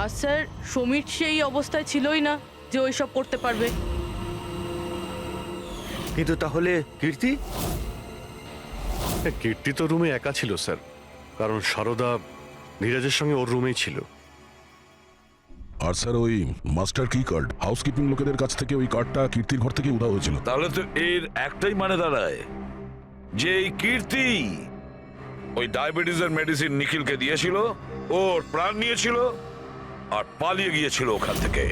আর স্যার সমীর সেই অবস্থায় ছিলই না যে ওইসব করতে পারবে। কিন্তু তাহলে কীর্তি? কীর্তি তো রুমে একা ছিল স্যার, কারণ সারদা ধীরাজের সঙ্গে ওর রুমেই ছিল। আর স্যার ওই মাস্টার কি কার্ড, হাউসকিপিং লোকেদের কাছ থেকে ওই কার্ডটা কীর্তির ঘর থেকে উধাও হয়েছিল। তাহলে তো এর একটাই মানে দাঁড়ায় যে এই কীর্তি ওই ডায়াবেটিসের মেডিসিন নিখিলকে দিয়েছিল, ওর প্রাণ নিয়েছিল আর পালিয়ে গিয়েছিল ওখান থেকে।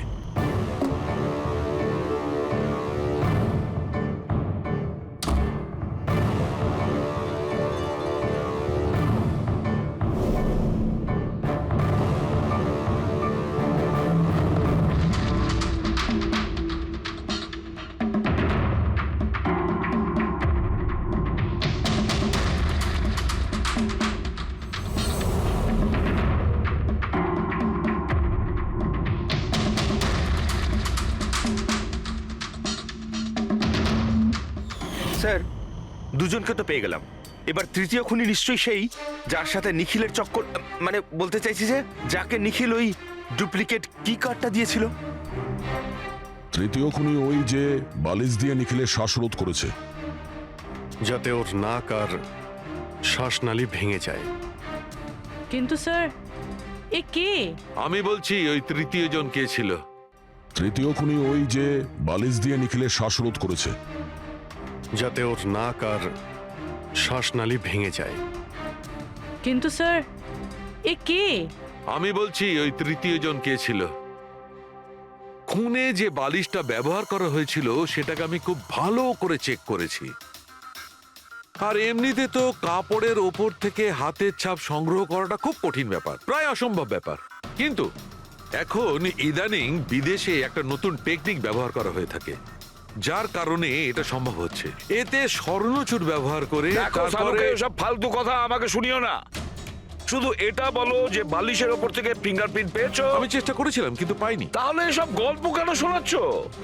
স্যার দুজনকে তো পেয়ে গেলাম, এবার তৃতীয় খুনি নিশ্চয়ই সেই যার সাথে নিখিলের চক্কর, মানে বলতে চাইছি যে যাকে নিখিল ওই ডুপ্লিকেট কি কার্ডটা দিয়েছিল। তৃতীয় খুনি ওই যে বালিশ দিয়ে নিখিলের শ্বাসরোধ করেছে। যাতে ওর নাক আর শ্বাসনালী ভেঙে যায়। কিন্তু স্যার এ কে? আমি বলছি ওই তৃতীয় জন কে ছিল। তৃতীয় খুনি ওই যে বালিশ দিয়ে নিখিলের শ্বাসরোধ করেছে। যাতে ওর নাক আর শ্বাসনালী ভেঙে যায়। কিন্তু স্যার এ কে? আমি বলছি ওই তৃতীয় জন কে ছিল। খুনে যে বালিশটা ব্যবহার করা হয়েছিল সেটাকে আমি খুব ভালো করে চেক করেছি। আর এমনিতে তো কাপড়ের ওপর থেকে হাতের ছাপ সংগ্রহ করাটা খুব কঠিন ব্যাপার, প্রায় অসম্ভব ব্যাপার। কিন্তু এখন ইদানিং বিদেশে একটা নতুন টেকনিক ব্যবহার করা হয়ে থাকে, যার কারণে এটা সম্ভব হচ্ছে। এতে স্বর্ণচূড় ব্যবহার করে তারপরে সব ফালতু কথা আমাকে শুনিও না, শুধু এটা বলো যে বালিশের ওপর থেকে ফিঙ্গারপ্রিন্ট পেয়েছো। আমি চেষ্টা করেছিলাম কিন্তু পাইনি। তাহলে এসব গল্প কেন শোনাচ্ছ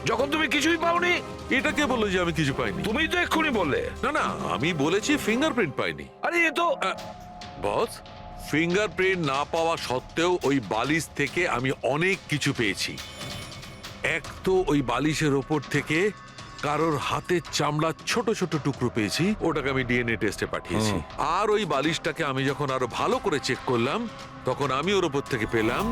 যখন তুমি কিছুই পাওনি? এটা কে বললো যে আমি কিছু পাইনি? তুমি তো এক্ষুনি বললে। না না, আমি বলেছি ফিঙ্গারপ্রিন্ট পাইনি। আরে এ তো বস, ফিঙ্গারপ্রিন্ট না পাওয়া সত্ত্বেও ওই বালিশ থেকে আমি অনেক কিছু পেয়েছি। এক তো ওই বালিশের ওপর থেকে কারোর হাতের চামড়ার ছোট ছোট টুকরো পেয়েছি, ওটাকে আমি ডিএনএ টেস্টে পাঠিয়েছি। আর ওই বালিশটাকে আমি যখন আরো ভালো করে চেক করলাম তখন আমি ওর ওপর থেকে পেলাম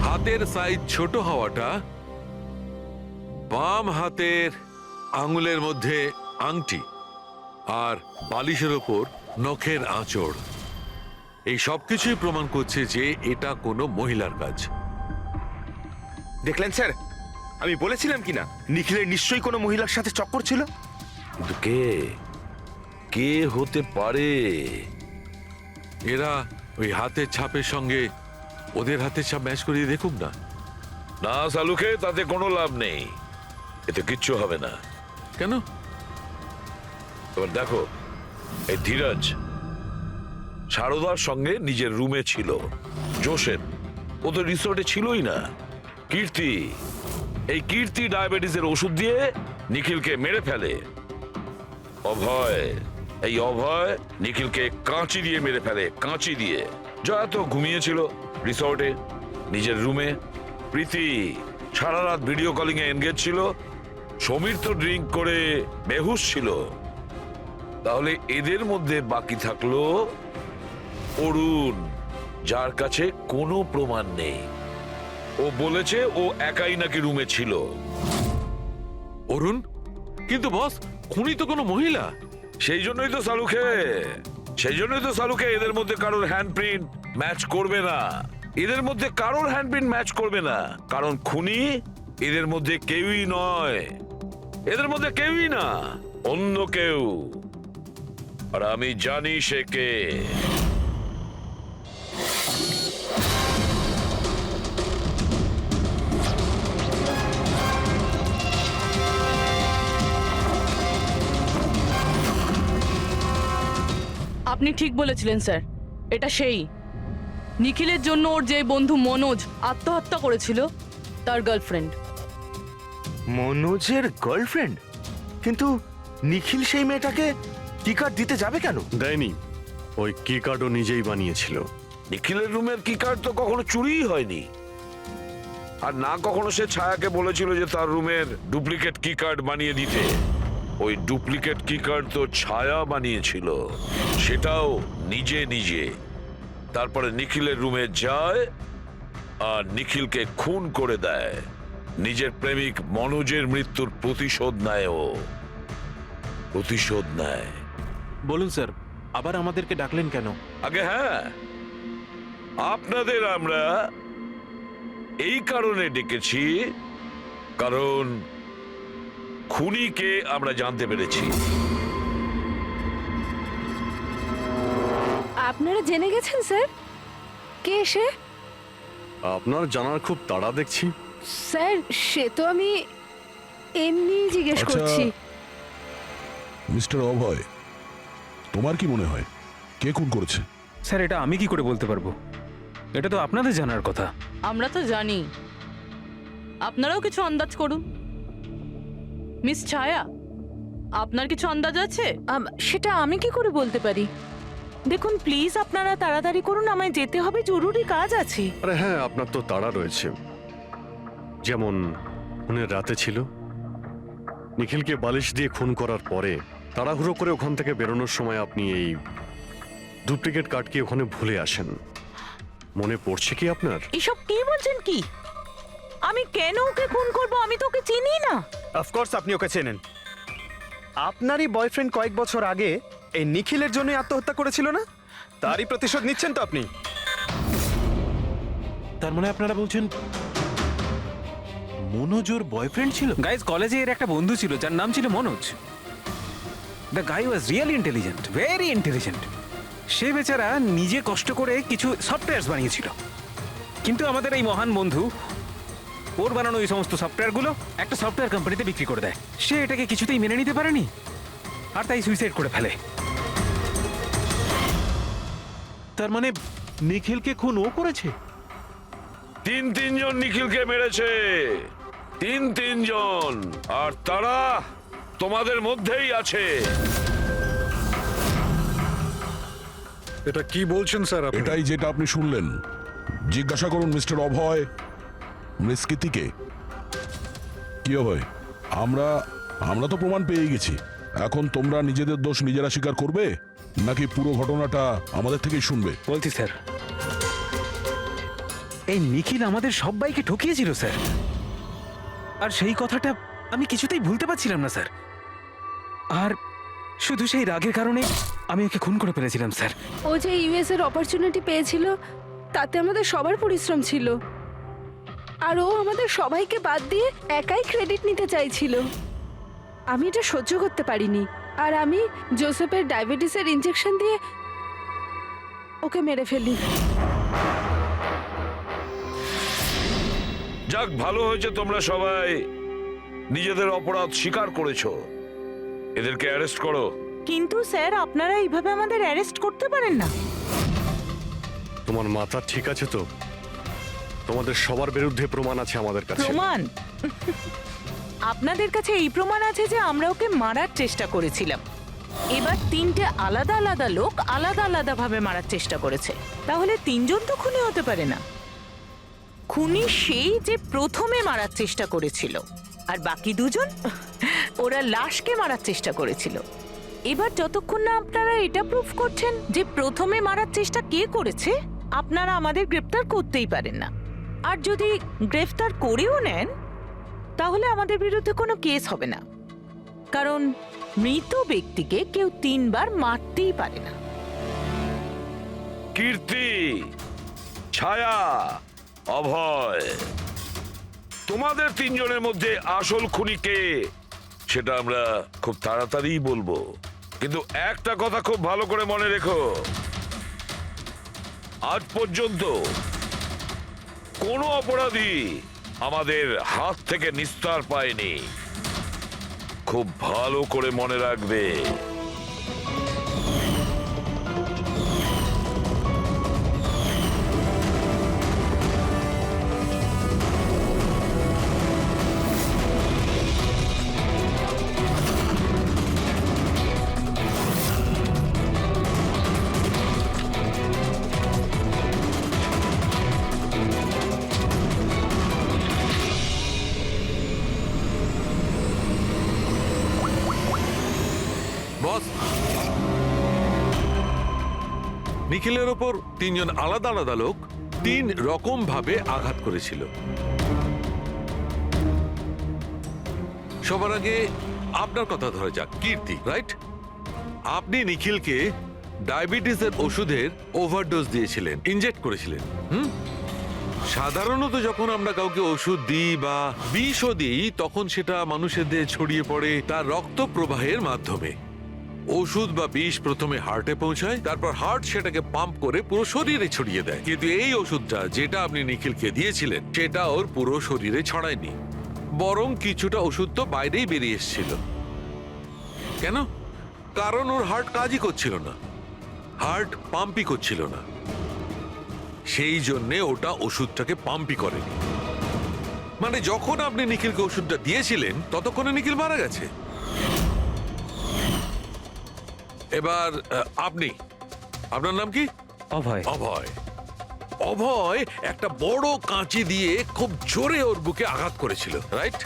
হাতের সাইজ ছোট হওয়াটা, বাম হাতের আঙুলের মধ্যে আংটি, আর বালিশের ওপর নখের আঁচড়, এই সবকিছুই প্রমাণ করছে যে এটা কোনো মহিলার কাজ। দেখলেন স্যার, আমি বলেছিলাম কিনা নিখিলের নিশ্চয়ই কোনো মহিলার সাথে চক্কর ছিল। কিন্তু কে কে হতে পারে? এরা ওই হাতের ছাপের সঙ্গে ওদের হাতের ছাপ ম্যাচ করিয়ে দেখুক না। না সালুকে, তাতে কোনো লাভ নেই, এতে কিচ্ছু হবে না। কেন? এবার দেখো, এই ধীরাজ সারদার সঙ্গে নিজের রুমে ছিল। জোসেফ ও তো রিসোর্টে ছিলই না। কীর্তি, এই কীর্তি ডায়াবেটিসের ওষুধ দিয়ে নিখিলকে মেরে ফেলে। অভয়, এই অভয় নিখিলকে কাঁচি দিয়ে মেরে ফেলে, কাঁচি দিয়ে। জয়া তো ঘুমিয়েছিল রিসর্টে নিজের রুমে। প্রীতি সারা রাত ভিডিও কলিং এ এনগেজ ছিল। সমীর তো ড্রিঙ্ক করে বেহুশ ছিল। তাহলে এদের মধ্যে বাকি থাকলো অরুণ, যার কাছে কোনো প্রমাণ নেই। ও বলেছে ও একাই নাকি রুমে ছিল। অরুণ? কিন্তু বস, খুনি তো কোনো মহিলা। সেই জন্যই তো সালুকে এদের মধ্যে কারোর হ্যান্ডপ্রিন্ট ম্যাচ করবে না। এদের মধ্যে কারোর হ্যান্ডপ্রিন্ট ম্যাচ করবে না, কারণ খুনি এদের মধ্যে কেউই নয়। এদের মধ্যে কেউই না, অন্য কেউ। আর আমি জানি সে কে। আপনি ঠিক বলেছিলেন স্যার, এটা সেই নিখিলের জন্য ওর যে বন্ধু মনোজ আত্মহত্যা করেছিল তার গার্লফ্রেন্ড। মনোজের গার্লফ্রেন্ড? কিন্তু নিখিল সেই মেয়েটাকে কি কার্ড দিতে যাবে কেন? দেয়নি, ওই কি কার্ডও নিজেই বানিয়েছিল। নিখিলের রুমের কি কার্ড তো কখনো চুরিই হয়নি। আর না কখনো সে ছায়াকে বলেছিল যে তার রুমের ডুপ্লিকেট কি কার্ড বানিয়ে দিতে। ওই ডুপ্লিকেট কি কার্ড তো ছায়া বানিয়েছিল, সেটাও নিজে নিজে। তারপরে নিখিলের রুমে যায় আর নিখিলকে খুন করে দেয়। নিজের প্রেমিক মনোজের মৃত্যুর প্রতিশোধ নেয় ও, প্রতিশোধ নেয়। বলুন স্যার, আবার আমাদেরকে ডাকলেন কেন? আগে হ্যাঁ, আপনাদের আমরা এই কারণে ডেকেছি, কারণ খুনিকে আমরা জানতে পেরেছি। আপনারা জেনে গেছেন স্যার কে সে? আপনার জানার খুব তাড়া দেখছি। স্যার সে তো আমি এমনি জিজ্ঞেস আচ্ছা। করছি। মিস্টার অভয়, তোমার কি মনে হয় কে খুন করেছে? স্যার এটা আমি কি করে বলতে পারবো? এটা তো আপনাদের জানার কথা। আমরা তো জানি, আপনারাও কিছু আন্দাজ করুন। মিস ছায়া, আপনার কিছু আন্দাজ আছে? সেটা আমি কি করে বলতে পারি? দেখুন প্লিজ আপনারা তাড়াতাড়ি করুন, আমায় যেতে হবে, জরুরি কাজ আছে। আরে হ্যাঁ, আপনার তো তাড়া রয়েছে। যেমন খুনের রাতে ছিল, নিখিলকে বালিশ দিয়ে খুন করার পরে তাড়াহুড়ো করে ওখান থেকে বেরোনোর সময় আপনি এই ডুপ্লিকেট কার্ডকে ওখানে ভুলে আসেন। মনে পড়ছে কি আপনার? এসব কি বলছেন কি? আমি কেন ওকে খুন করব? আমি তো ওকে চিনি না। অফকোর্স আপনি ওকে চেনেন। আপনারই বয়ফ্রেন্ড কয়েক বছর আগে এই নিখিলের জন্যই আত্মহত্যা করেছিল না? তারই প্রতিশোধ নিচ্ছেন তো আপনি? তার মানে আপনারা বলছেন মনোজ ওর বয়ফ্রেন্ড ছিল? গাইজ কলেজে এর একটা বন্ধু ছিল যার নাম ছিল Manoj. The guy was really intelligent, very intelligent. সে বেচারা নিজে কষ্ট করে কিছু সফটওয়্যার বানিয়েছিল, কিন্তু আমাদের এই মহান বন্ধু ওর বানানো এই সমস্ত সফটওয়্যারগুলো একটা সফটওয়্যার কোম্পানিতে বিক্রি করে দেয়। সে এটাকে কিছুতেই মেনে নিতে পারেনি, আর তাই সুইসাইড করে ফেলে। তার মানে নিখিলকে খুন ও করেছে? তিনজন নিখিলকে মেরেছে, তিনজন, আর তারা তোমাদের মধ্যেই আছে। এটা কি বলছেন স্যার? এটাই যেটা আপনি শুনলেন। জিজ্ঞাসা করুন মিস্টার অভয় মৃস্কিতিকে। কি অভয়, আমরা তো প্রমাণ পেয়ে গেছি। এখন তোমরা নিজেদের দোষ নিজেরা স্বীকার করবে নাকি পুরো ঘটনাটা আমাদের থেকেই শুনবে? বলছি স্যার, এই নিখিল আমাদের সবাইকে ঠকিয়েছিল স্যার, আর সেই কথাটা আমি কিছুতেই ভুলতে পারছিলাম না স্যার। আর শুধু সেই রাগের কারণে আমি ওকে খুন করে ফেলেছিলাম স্যার। ও যে ইউএস এর অপরচুনিটি পেয়েছিল তাতে আমাদের সবার পরিশ্রম ছিল, আর ও আমাদের সবাইকে বাদ দিয়ে একাই ক্রেডিট নিতে চাইছিল। আমি এটা সহ্য করতে পারিনি, আর আমি জোসেফের ডায়াবেটিসের ইনজেকশন দিয়ে ওকে মেরে ফেলি। যাক, ভালো হয়েছে তোমরা সবাই নিজেদের অপরাধ স্বীকার করেছো। এদেরকে অ্যারেস্ট করো। কিন্তু স্যার আপনারা এইভাবে আমাদের অ্যারেস্ট করতে পারেন না। তোমার মাথা ঠিক আছে তো? তোমাদের সবার বিরুদ্ধে প্রমাণ আছে আমাদের কাছে। প্রমাণ? আপনাদের কাছে এই প্রমাণ আছে যে আমরা ওকে মারার চেষ্টা করেছিলাম। এবার তিনটে আলাদা আলাদা লোক আলাদা আলাদা ভাবে মারার চেষ্টা করেছে, তাহলে তিনজন তো খুনি হতে পারে না। খুনি সেই যে প্রথমে মারার চেষ্টা করেছিল, আর বাকি দুজন ওরা লাশকে মারার চেষ্টা করেছিল। এবার যতক্ষণ না আপনারা এটা প্রুফ করছেন যে প্রথমে মারার চেষ্টা কে করেছে, আপনারা আমাদের গ্রেফতার করতেই পারেন না। আর যদি গ্রেফতার করেও নেন তাহলে আমাদের বিরুদ্ধে কোনো কেস হবে না, কারণ মৃত ব্যক্তিকে কেউ 3 বার মারতেই পারে না। কীর্তি, ছায়া, অভয়, তোমাদের তিনজনের মধ্যে আসল খুনি কে সেটা আমরা খুব তাড়াতাড়ি বলবো। কিন্তু একটা কথা খুব ভালো করে মনে রেখো, আজ পর্যন্ত কোনো অপরাধী আমাদের হাত থেকে নিস্তার পায়নি। খুব ভালো করে মনে রাখবে। বস, নিখিলের ওপর তিনজন আলাদা আলাদা লোক 3 রকম ভাবে আঘাত করেছিল। সবার আগে আপনার কথা ধরা যাক, কীর্তি, রাইট? আপনি নিখিলকে ডায়াবেটিসের ওষুধের ওভারডোজ দিয়েছিলেন, ইনজেক্ট করেছিলেন। সাধারণত যখন আমরা কাউকে ওষুধ দিই বা বিষও দিই, তখন সেটা মানুষের দেহে ছড়িয়ে পড়ে তার রক্ত প্রবাহের মাধ্যমে। ওষুধ বা বিষ প্রথমে হার্টে পৌঁছায়, তারপর হার্ট সেটাকে পাম্প করে পুরো শরীরে ছড়িয়ে দেয়। কিন্তু এই ওষুধটা যেটা আপনি নিখিলকে দিয়েছিলেন সেটা ওর পুরো শরীরে ছড়ায়নি, বরং কিছুটা ওষুধ তো বাইরেই বেরিয়ে এসেছিল। কেন? কারণ ওর হার্ট কাজই করছিল না, হার্ট পাম্পই করছিল না, সেই জন্যে ওটা ওষুধটাকে পাম্পই করেনি। মানে যখন আপনি নিখিলকে ওষুধটা দিয়েছিলেন ততক্ষণে নিখিল মারা গেছে। এবার আপনি, আপনার নাম কি? অভয়। অভয়। অভয় একটা বড় কাঁচি দিয়ে খুব জোরে ওর বুকে আঘাত করেছিল, রাইট?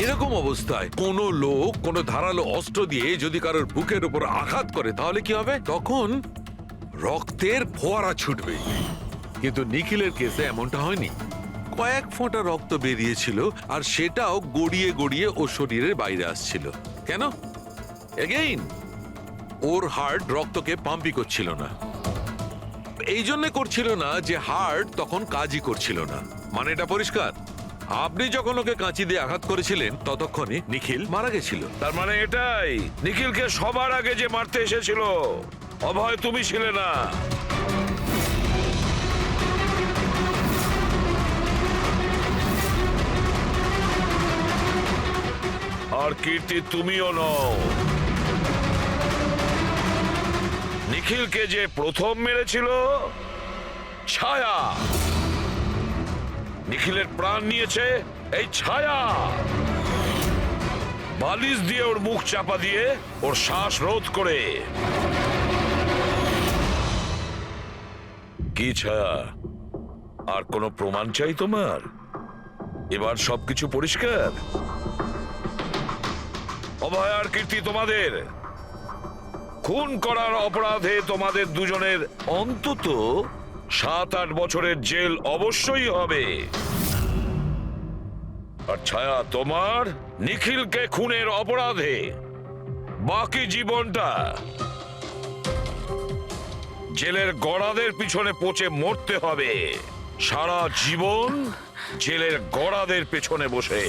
এরকম অবস্থায় কোনো লোক কোনো ধারালো অস্ত্র দিয়ে যদি কারোর বুকের উপর আঘাত করে তাহলে কি হবে? তখন রক্তের ফোয়ারা ছুটবে। কিন্তু নিখিলের কেসে এমনটা হয়নি। কয়েক ফোঁটা রক্ত বেরিয়েছিল আর সেটাও গড়িয়ে গড়িয়ে ওর শরীরের বাইরে আসছিল। কেন? এগেইন ওর হার্ট রক্তকে পাম্পই করছিল না। এই জন্য করছিল না যে হার্ট তখন কাজই করছিল না। মানে এটা পরিষ্কার, আপনি যখন ওকে কাঁচি দিয়ে আঘাত করেছিলেন ততক্ষণে নিখিল মারা গেছিল। তার মানে এটাই, নিখিলকে সবার আগে যে মারতে এসেছিল অভয় তুমি ছিলে না। আর কীর্তি তুমিও নও। নিখিলকে যে প্রথম মেরেছিল ছায়া, নিখিলের প্রাণ নিয়েছে এই ছায়া। বালিশ দিয়ে ওর মুখ চাপা দিয়ে ওর শ্বাস রোধ করে। কি ছায়া, আর কোনো প্রমাণ চাই তোমার? এবার সবকিছু পরিষ্কার। অভয় আর কীর্তি, তোমাদের খুন করার অপরাধে তোমাদের দুজনের অন্তত 7-8 বছরের জেল অবশ্যই হবে। আর ছায়া, তোমার নিখিলকে খুনের অপরাধে বাকি জীবনটা জেলের গড়াদের পিছনে পচে মরতে হবে। সারা জীবন জেলের গড়াদের পেছনে বসে।